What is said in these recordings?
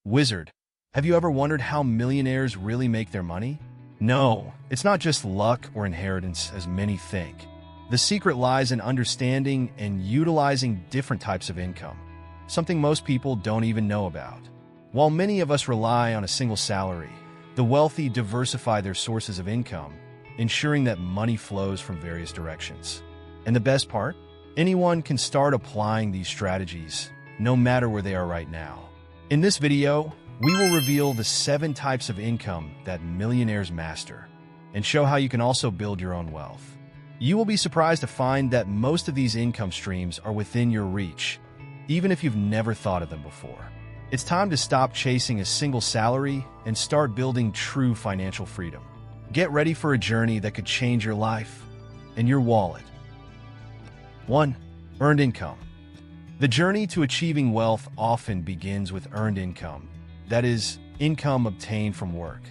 Wizard, have you ever wondered how millionaires really make their money? No, it's not just luck or inheritance as many think. The secret lies in understanding and utilizing different types of income, something most people don't even know about. While many of us rely on a single salary, the wealthy diversify their sources of income, ensuring that money flows from various directions. And the best part? Anyone can start applying these strategies, no matter where they are right now. In this video, we will reveal the 7 types of income that millionaires master and show how you can also build your own wealth. You will be surprised to find that most of these income streams are within your reach, even if you've never thought of them before. It's time to stop chasing a single salary and start building true financial freedom. Get ready for a journey that could change your life and your wallet. 1. Earned income. The journey to achieving wealth often begins with earned income, that is, income obtained from work.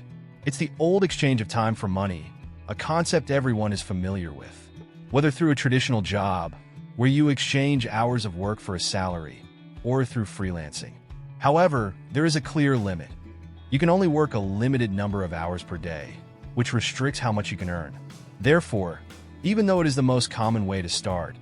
It's the old exchange of time for money, a concept everyone is familiar with. Whether through a traditional job, where you exchange hours of work for a salary, or through freelancing. However, there is a clear limit. You can only work a limited number of hours per day, which restricts how much you can earn. Therefore, even though it is the most common way to start,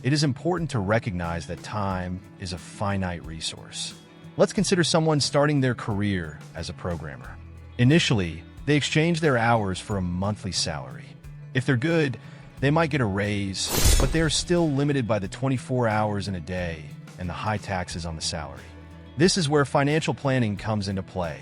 it is important to recognize that time is a finite resource. Let's consider someone starting their career as a programmer. Initially, they exchange their hours for a monthly salary. If they're good, they might get a raise, but they are still limited by the 24 hours in a day and the high taxes on the salary. This is where financial planning comes into play,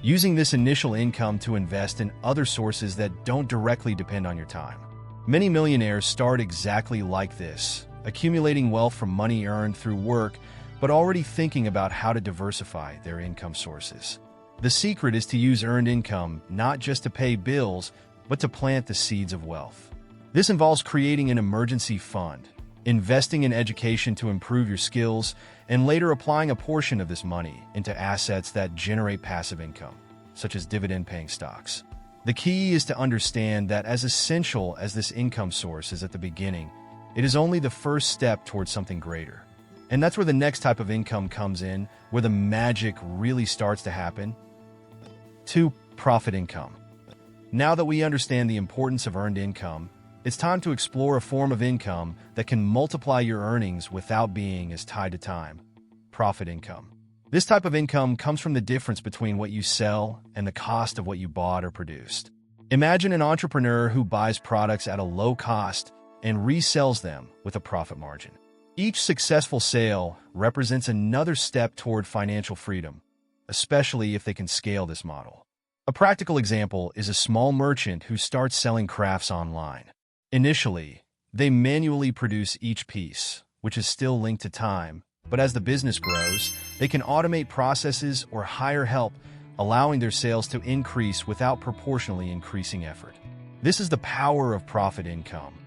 using this initial income to invest in other sources that don't directly depend on your time. Many millionaires start exactly like this, accumulating wealth from money earned through work, but already thinking about how to diversify their income sources. The secret is to use earned income not just to pay bills, but to plant the seeds of wealth. This involves creating an emergency fund, investing in education to improve your skills, and later applying a portion of this money into assets that generate passive income, such as dividend-paying stocks. The key is to understand that as essential as this income source is at the beginning, it is only the first step towards something greater. And that's where the next type of income comes in, where the magic really starts to happen. 2. Profit income. Now that we understand the importance of earned income, it's time to explore a form of income that can multiply your earnings without being as tied to time. Profit income. This type of income comes from the difference between what you sell and the cost of what you bought or produced. Imagine an entrepreneur who buys products at a low cost and resells them with a profit margin. Each successful sale represents another step toward financial freedom, especially if they can scale this model. A practical example is a small merchant who starts selling crafts online. Initially, they manually produce each piece, which is still linked to time, but as the business grows, they can automate processes or hire help, allowing their sales to increase without proportionally increasing effort. This is the power of profit income.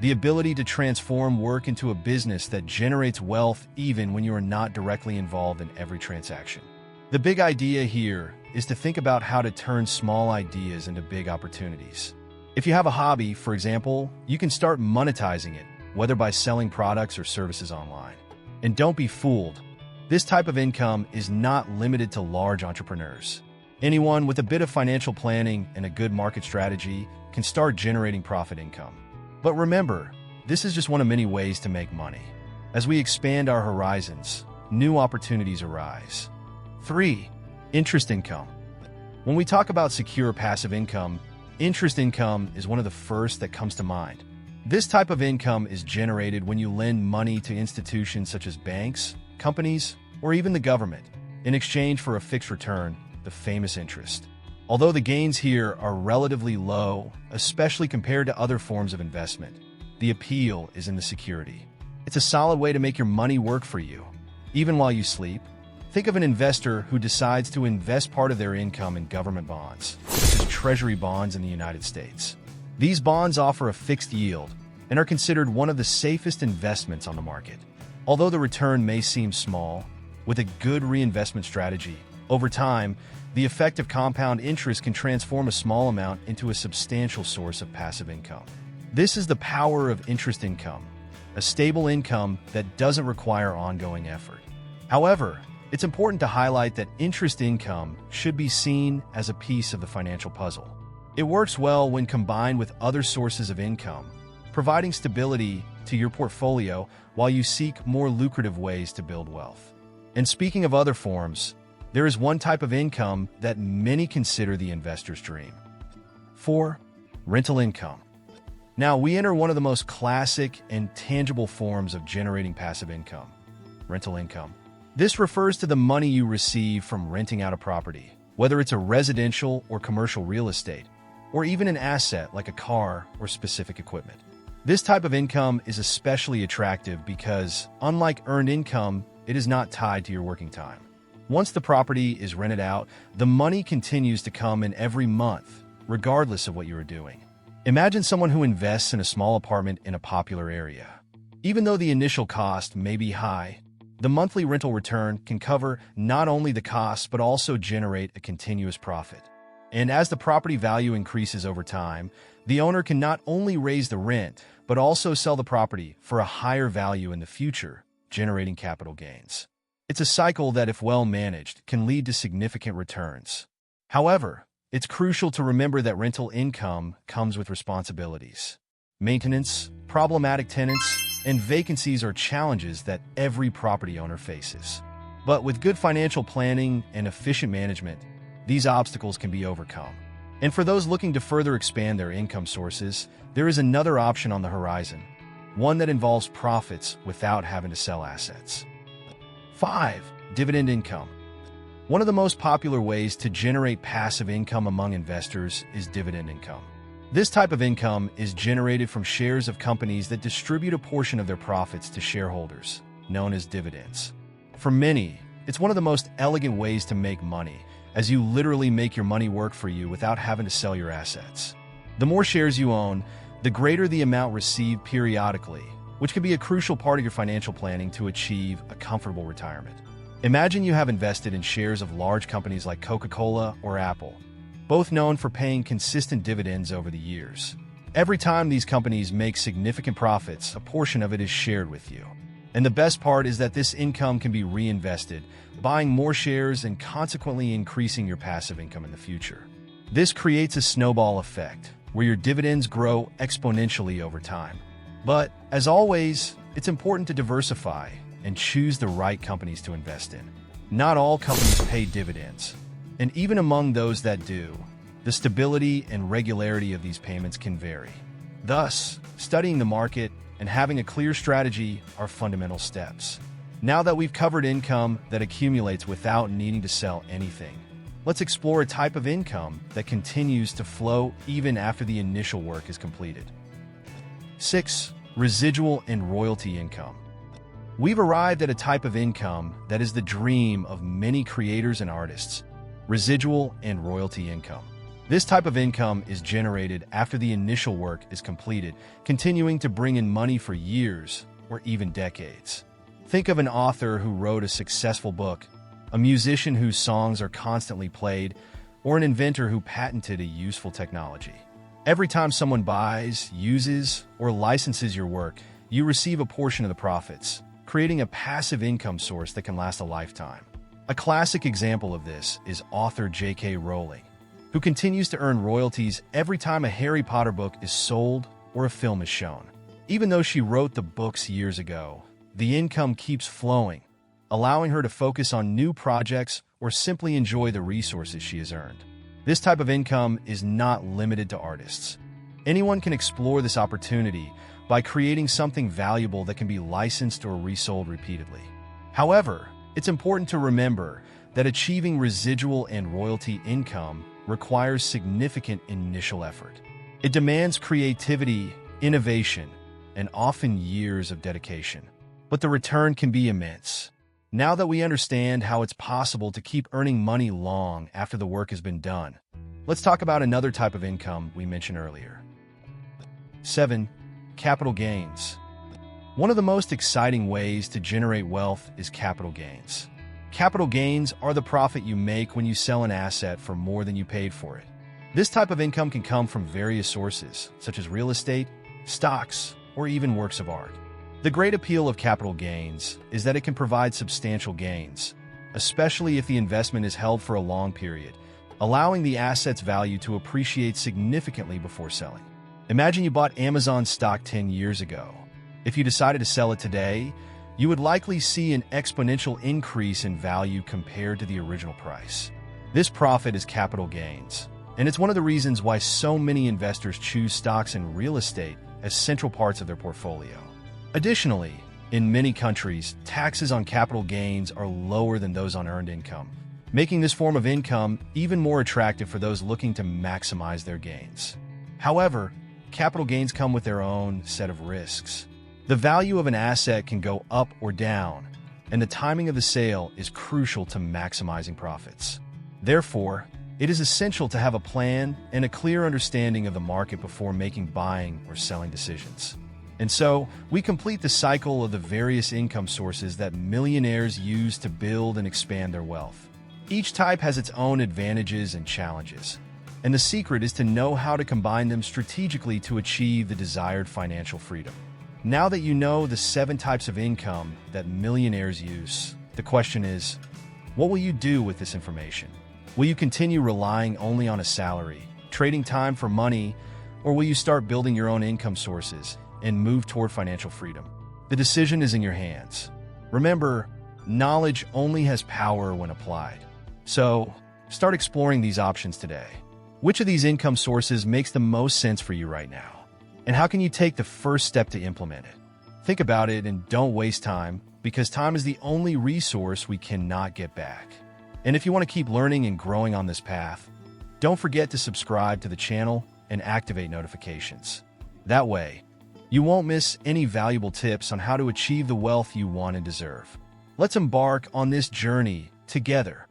The ability to transform work into a business that generates wealth even when you are not directly involved in every transaction. The big idea here is to think about how to turn small ideas into big opportunities. If you have a hobby, for example, you can start monetizing it, whether by selling products or services online. And don't be fooled. This type of income is not limited to large entrepreneurs. Anyone with a bit of financial planning and a good market strategy can start generating profit income. But remember, this is just one of many ways to make money. As we expand our horizons, new opportunities arise. 3. Interest income. When we talk about secure passive income, interest income is one of the first that comes to mind. This type of income is generated when you lend money to institutions such as banks, companies, or even the government, in exchange for a fixed return, the famous interest. Although the gains here are relatively low, especially compared to other forms of investment, the appeal is in the security. It's a solid way to make your money work for you, even while you sleep. Think of an investor who decides to invest part of their income in government bonds, such as treasury bonds in the United States. These bonds offer a fixed yield and are considered one of the safest investments on the market. Although the return may seem small, with a good reinvestment strategy, over time, the effect of compound interest can transform a small amount into a substantial source of passive income. This is the power of interest income, a stable income that doesn't require ongoing effort. However, It's important to highlight that interest income should be seen as a piece of the financial puzzle. It works well when combined with other sources of income, providing stability to your portfolio while you seek more lucrative ways to build wealth. And speaking of other forms, there is one type of income that many consider the investor's dream. 4. Rental income. Now we enter one of the most classic and tangible forms of generating passive income: rental income. This refers to the money you receive from renting out a property, whether it's a residential or commercial real estate, or even an asset like a car or specific equipment. This type of income is especially attractive because, unlike earned income, it is not tied to your working time. Once the property is rented out, the money continues to come in every month, regardless of what you are doing. Imagine someone who invests in a small apartment in a popular area. Even though the initial cost may be high, the monthly rental return can cover not only the costs but also generate a continuous profit. And as the property value increases over time, the owner can not only raise the rent, but also sell the property for a higher value in the future, generating capital gains. It's a cycle that, if well managed, can lead to significant returns. However, it's crucial to remember that rental income comes with responsibilities. Maintenance, problematic tenants, and vacancies are challenges that every property owner faces. But with good financial planning and efficient management, these obstacles can be overcome. And for those looking to further expand their income sources, there is another option on the horizon, one that involves profits without having to sell assets. 5. Dividend income. One of the most popular ways to generate passive income among investors is dividend income. This type of income is generated from shares of companies that distribute a portion of their profits to shareholders, known as dividends. For many, it's one of the most elegant ways to make money, as you literally make your money work for you without having to sell your assets. The more shares you own, the greater the amount received periodically, which can be a crucial part of your financial planning to achieve a comfortable retirement. Imagine you have invested in shares of large companies like Coca-Cola or Apple, both known for paying consistent dividends over the years. Every time these companies make significant profits, a portion of it is shared with you. And the best part is that this income can be reinvested, buying more shares and consequently increasing your passive income in the future. This creates a snowball effect, where your dividends grow exponentially over time. But, as always, it's important to diversify and choose the right companies to invest in. Not all companies pay dividends, and even among those that do, the stability and regularity of these payments can vary. Thus, studying the market and having a clear strategy are fundamental steps. Now that we've covered income that accumulates without needing to sell anything, let's explore a type of income that continues to flow even after the initial work is completed. 6. Residual and royalty income. We've arrived at a type of income that is the dream of many creators and artists: residual and royalty income. This type of income is generated after the initial work is completed, continuing to bring in money for years or even decades. Think of an author who wrote a successful book, a musician whose songs are constantly played, or an inventor who patented a useful technology. Every time someone buys, uses, or licenses your work, you receive a portion of the profits, creating a passive income source that can last a lifetime. A classic example of this is author J.K. Rowling, who continues to earn royalties every time a Harry Potter book is sold or a film is shown. Even though she wrote the books years ago, the income keeps flowing, allowing her to focus on new projects or simply enjoy the resources she has earned. This type of income is not limited to artists. Anyone can explore this opportunity by creating something valuable that can be licensed or resold repeatedly. However, it's important to remember that achieving residual and royalty income requires significant initial effort. It demands creativity, innovation, and often years of dedication. But the return can be immense. Now that we understand how it's possible to keep earning money long after the work has been done, let's talk about another type of income we mentioned earlier. 7. Capital gains. One of the most exciting ways to generate wealth is capital gains. Capital gains are the profit you make when you sell an asset for more than you paid for it. This type of income can come from various sources, such as real estate, stocks, or even works of art. The great appeal of capital gains is that it can provide substantial gains, especially if the investment is held for a long period, allowing the asset's value to appreciate significantly before selling. Imagine you bought Amazon stock 10 years ago. If you decided to sell it today, you would likely see an exponential increase in value compared to the original price. This profit is capital gains, and it's one of the reasons why so many investors choose stocks and real estate as central parts of their portfolio. Additionally, in many countries, taxes on capital gains are lower than those on earned income, making this form of income even more attractive for those looking to maximize their gains. However, capital gains come with their own set of risks. The value of an asset can go up or down, and the timing of the sale is crucial to maximizing profits. Therefore, it is essential to have a plan and a clear understanding of the market before making buying or selling decisions. And so, we complete the cycle of the various income sources that millionaires use to build and expand their wealth. Each type has its own advantages and challenges, and the secret is to know how to combine them strategically to achieve the desired financial freedom. Now that you know the 7 types of income that millionaires use, the question is, what will you do with this information? Will you continue relying only on a salary, trading time for money, or will you start building your own income sources and move toward financial freedom? The decision is in your hands. Remember, knowledge only has power when applied. So, start exploring these options today. Which of these income sources makes the most sense for you right now? And how can you take the first step to implement it? Think about it and don't waste time, because time is the only resource we cannot get back. And if you want to keep learning and growing on this path, don't forget to subscribe to the channel and activate notifications. That way, you won't miss any valuable tips on how to achieve the wealth you want and deserve. Let's embark on this journey together.